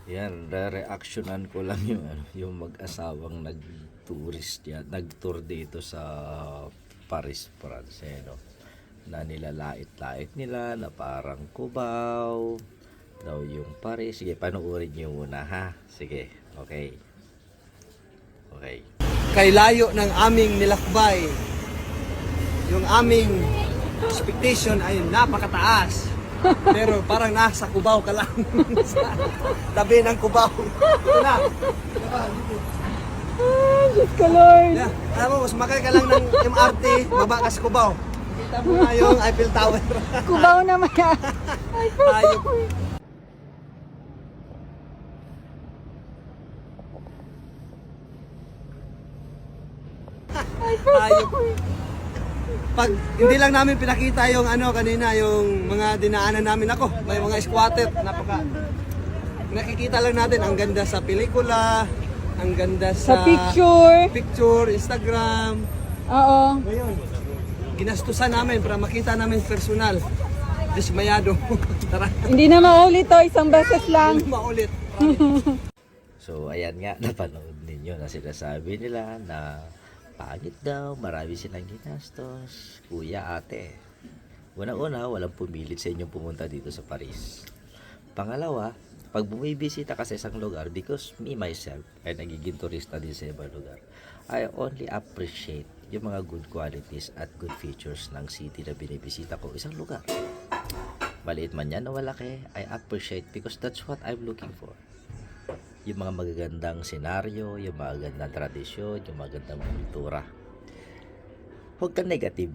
Yan, re-reactionan ko lang yung, yung mag-asawang nag-tourist yan, nag-tour dito sa Paris, France, no? Na nilalait-lait nila na parang Cubao daw yung Paris. Sige, panoorin nyo muna ha. Sige, okay. Okay. Kay layo ng aming nilakbay. Yung aming expectation ay napakataas. Pero parang nasa Cubao ka lang. Sa tabi ng Cubao. Ito na. Diyos ko, Lord. Yeah. Alam mo, sumakay ka lang ng MRT, baba ka sa Cubao. Kita mo na yung Eiffel Tower. Cubao naman yan. Ayop. Ayop. Pag hindi lang namin pinakita yung ano kanina, yung mga dinaanan namin ako, may mga squatter, nakikita lang natin ang ganda sa pelikula, ang ganda Sa sa picture. Instagram. Oo. Ngayon, ginastusan namin para makita namin personal. Dismayado. Tara, Hindi na maulit to. Isang beses lang. hindi maulit. So, ayan nga, napanood ninyo na sinasabi nila na pangit daw, marami silang ginastos. Kuya, ate, unang-una, walang pumilit sa inyong pumunta dito sa Paris. Pangalawa, pag bumibisita ka sa isang lugar, because me, myself, ay nagiging turista din sa ibang lugar, I only appreciate yung mga good qualities at good features ng city na binibisita ko, isang lugar. Maliit man yan o malaki, I appreciate because that's what I'm looking for. Yung mga magagandang senaryo, yung magagandang tradisyon, yung magagandang kultura. Huwag kang negative.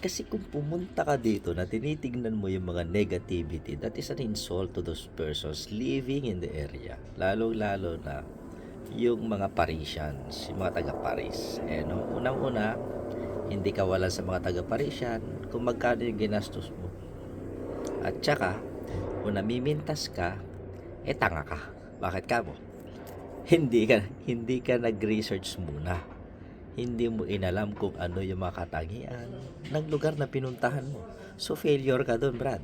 Kasi kung pumunta ka dito na tinitignan mo yung mga negativity, that is an insult to those persons living in the area. Lalo-lalo na yung mga Parisians, yung mga taga-Paris. No? Unang-una, hindi ka wala sa mga taga-Parisian kung magkano yung ginastos mo. At saka, kung namimintas ka, tanga ka. Bakit ka mo? Hindi ka nag-research muna. Hindi mo inalam kung ano yung mga katangian ng lugar na pinuntahan mo. So, failure ka doon, Brad.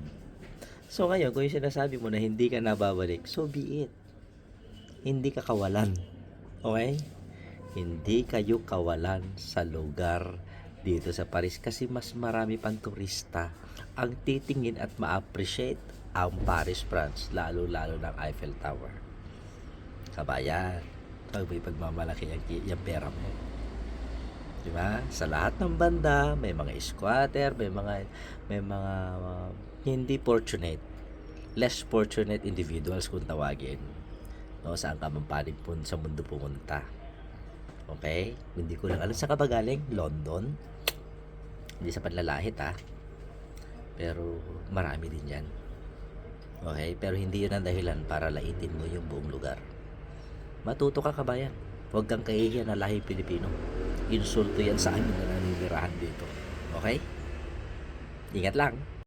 So, ngayon, kung yung sinasabi mo na hindi ka nababalik, so be it. Hindi ka kawalan. Okay? Hindi kayo kawalan sa lugar dito sa Paris kasi mas marami pang turista ang titingin at ma-appreciate ang Paris, France, lalo-lalo ng Eiffel Tower. Kabayan, pag may pagmamalaki yung pera mo. Diba? Sa lahat ng banda, may mga squatter, may mga hindi fortunate, less fortunate individuals kung tawagin. No, saan ka man panig sa mundo pumunta. Okay? Hindi ko lang alam saan ka ba galing? London? Hindi sa panlalahit pero marami din yan. Okay? Pero hindi yun ang dahilan para laitin mo yung buong lugar. Matuto ka, kabayan. Huwag kang kahihiyan na lahi Pilipino. Insulto yan sa amin na naninirahan dito. Okay? Ingat lang.